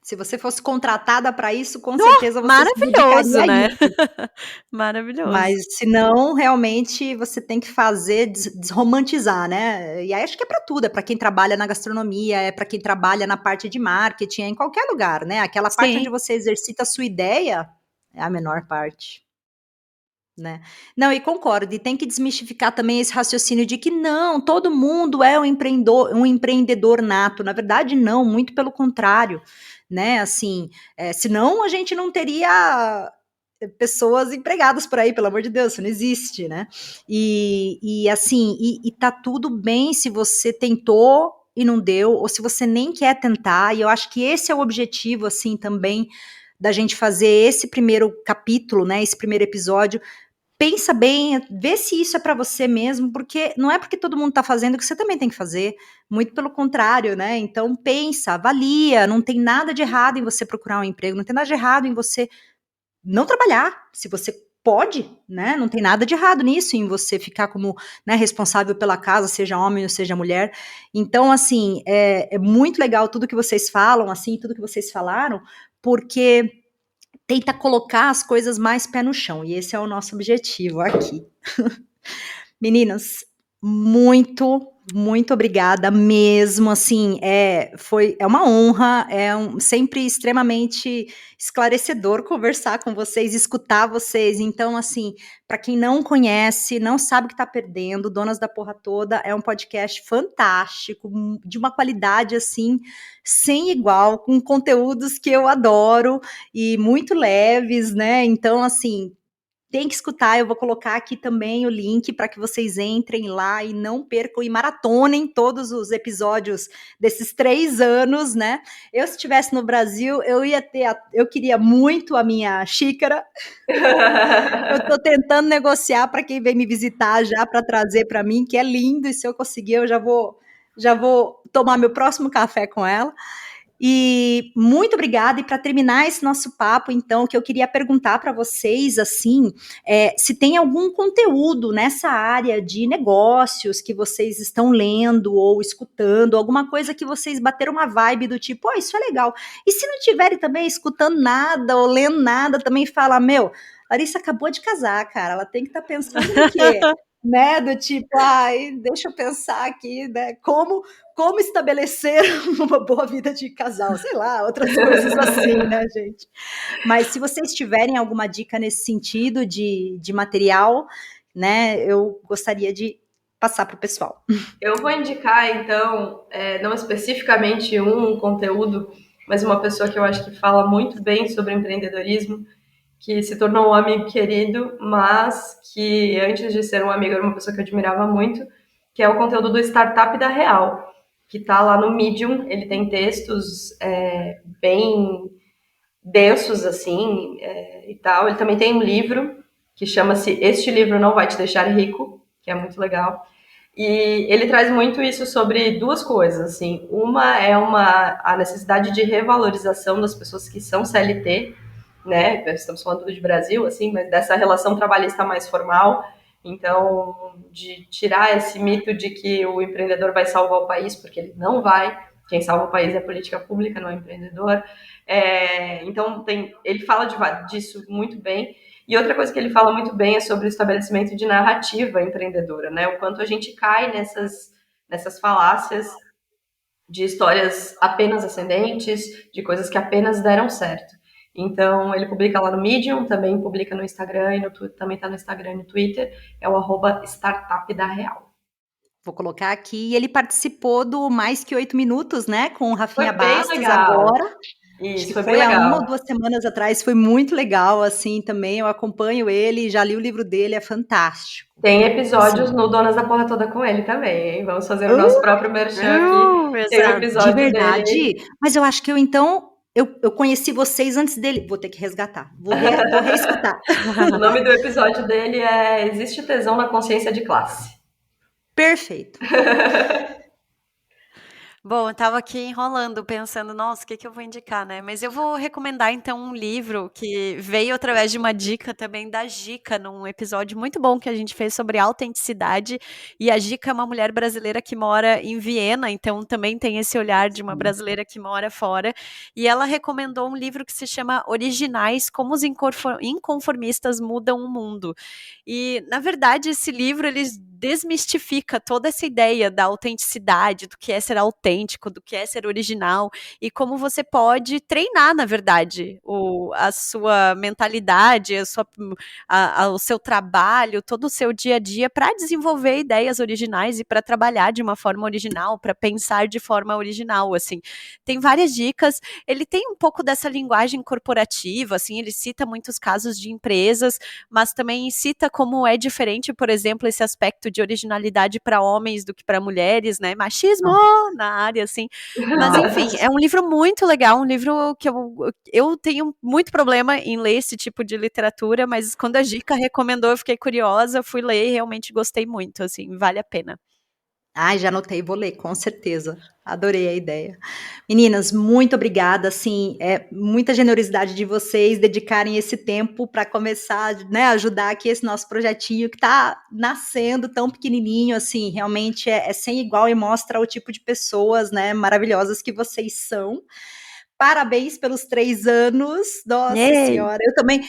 Se você fosse contratada para isso, com certeza você se dedicaria Maravilhoso, a né? isso. Maravilhoso. Mas se não, realmente você tem que fazer desromantizar, né. E aí acho que é para tudo, é para quem trabalha na gastronomia, é para quem trabalha na parte de marketing, é em qualquer lugar, né. Aquela parte onde Sim. você exercita a sua ideia, é a menor parte, né. Não, e concordo, e tem que desmistificar também esse raciocínio de que não, todo mundo é um empreendedor nato, na verdade não, muito pelo contrário, né, assim, senão a gente não teria pessoas empregadas por aí, pelo amor de Deus, isso não existe, né? E assim, e tá tudo bem se você tentou e não deu, ou se você nem quer tentar, e eu acho que esse é o objetivo, assim, também, da gente fazer esse primeiro capítulo, né, esse primeiro episódio, pensa bem, vê se isso é para você mesmo, porque não é porque todo mundo está fazendo que você também tem que fazer, muito pelo contrário, né? Então pensa, avalia, não tem nada de errado em você procurar um emprego, não tem nada de errado em você não trabalhar, se você pode, né? Não tem nada de errado nisso, em você ficar como, né, responsável pela casa, seja homem ou seja mulher. Então, assim, é muito legal tudo que vocês falam, assim, tudo que vocês falaram, porque tenta colocar as coisas mais pé no chão, e esse é o nosso objetivo aqui. Meninas, muito obrigada mesmo, assim, é uma honra, sempre extremamente esclarecedor conversar com vocês, escutar vocês, então, assim, para quem não conhece, não sabe o que está perdendo, Donas da Porra Toda é um podcast fantástico, de uma qualidade, assim, sem igual, com conteúdos que eu adoro, e muito leves, né, então, assim, tem que escutar, eu vou colocar aqui também o link para que vocês entrem lá e não percam e maratonem todos os episódios desses 3 anos, né? Eu, se estivesse no Brasil, eu queria muito a minha xícara. Eu estou tentando negociar para quem vem me visitar já para trazer para mim, que é lindo, e se eu conseguir, eu já vou tomar meu próximo café com ela. E muito obrigada. E para terminar esse nosso papo, então, o que eu queria perguntar para vocês, assim, se tem algum conteúdo nessa área de negócios que vocês estão lendo ou escutando, alguma coisa que vocês bateram uma vibe do tipo, oh, isso é legal. E se não tiverem também escutando nada ou lendo nada, também fala, meu, Larissa acabou de casar, cara, ela tem que estar pensando no quê? Né, do tipo, ai, deixa eu pensar aqui, né, como estabelecer uma boa vida de casal, sei lá, outras coisas assim, né, gente? Mas se vocês tiverem alguma dica nesse sentido de material, né, eu gostaria de passar para o pessoal. Eu vou indicar, então, não especificamente um conteúdo, mas uma pessoa que eu acho que fala muito bem sobre empreendedorismo, que se tornou um amigo querido, mas que antes de ser um amigo era uma pessoa que eu admirava muito, que é o conteúdo do Startup da Real, que está lá no Medium. Ele tem textos bem densos, assim, e tal. Ele também tem um livro que chama-se Este Livro Não Vai Te Deixar Rico, que é muito legal. E ele traz muito isso sobre duas coisas, assim. Uma é a necessidade de revalorização das pessoas que são CLT, né? Estamos falando de Brasil, assim, mas dessa relação trabalhista mais formal. Então, de tirar esse mito de que o empreendedor vai salvar o país, porque ele não vai. Quem salva o país é a política pública, não é o empreendedor. Então, ele fala disso muito bem. E outra coisa que ele fala muito bem é sobre o estabelecimento de narrativa empreendedora, né? O quanto a gente cai nessas falácias de histórias apenas ascendentes, de coisas que apenas deram certo. Então, ele publica lá no Medium, também publica no Instagram, e também está no Instagram e no Twitter, é o @startup da Real. Vou colocar aqui, e ele participou do Mais Que 8 Minutos, né, com o Rafinha Foi bem Bastos legal. agora. Isso, Acho que foi foi bem há legal. 1 ou 2 semanas atrás, foi muito legal, assim, também, eu acompanho ele, já li o livro dele, é fantástico. Tem episódios no Donas da Porra Toda com ele também, hein? Vamos fazer o nosso próprio merchan aqui. Tem um episódio de verdade? dele. Mas eu acho que eu conheci vocês antes dele. Vou ter que resgatar. Vou reescutar. O nome do episódio dele é Existe Tesão na Consciência de Classe. Perfeito. Bom, eu estava aqui enrolando, pensando, nossa, o que eu vou indicar, né? Mas eu vou recomendar, então, um livro que veio através de uma dica também da Gica, num episódio muito bom que a gente fez sobre autenticidade. E a Gica é uma mulher brasileira que mora em Viena, então também tem esse olhar de uma brasileira que mora fora. E ela recomendou um livro que se chama Originais, Como os Inconformistas Mudam o Mundo. E, na verdade, esse livro, ele desmistifica toda essa ideia da autenticidade, do que é ser autêntico, do que é ser original, e como você pode treinar, na verdade, a sua mentalidade, o seu trabalho, todo o seu dia a dia para desenvolver ideias originais e para trabalhar de uma forma original, para pensar de forma original, assim. Tem várias dicas, ele tem um pouco dessa linguagem corporativa, assim, ele cita muitos casos de empresas, mas também cita como é diferente, por exemplo, esse aspecto muito de originalidade para homens do que para mulheres, né? Machismo na área, assim. Mas, enfim, é um livro muito legal, um livro que eu tenho muito problema em ler esse tipo de literatura, mas quando a Gica recomendou, eu fiquei curiosa, fui ler e realmente gostei muito, assim, vale a pena. Ai, já anotei, vou ler, com certeza. Adorei a ideia. Meninas, muito obrigada, assim, muita generosidade de vocês dedicarem esse tempo para começar, né, ajudar aqui esse nosso projetinho que está nascendo tão pequenininho, assim, realmente é sem igual e mostra o tipo de pessoas, né, maravilhosas que vocês são. Parabéns pelos 3 anos, nossa senhora,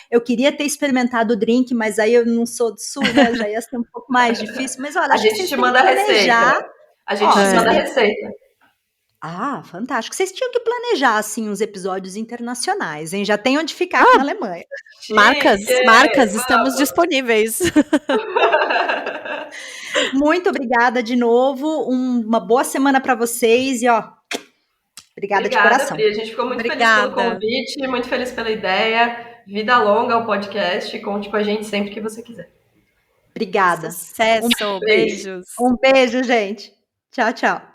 eu queria ter experimentado o drink, mas aí eu não sou do sul, né, já ia ser um pouco mais difícil, mas olha, A acho que gente vocês te têm que manda a planejar. receita. A gente te manda a receita. Ah, fantástico. Vocês tinham que planejar, assim, uns episódios internacionais, hein? Já tem onde ficar aqui na Alemanha. Marcas, estamos disponíveis. Muito obrigada de novo, uma boa semana para vocês e, ó, obrigada de coração. Pri. A gente ficou muito feliz pelo convite, muito feliz pela ideia. Vida longa ao podcast. Conte com a gente sempre que você quiser. Obrigada. Sucesso, beijos. Um beijo, gente. Tchau, tchau.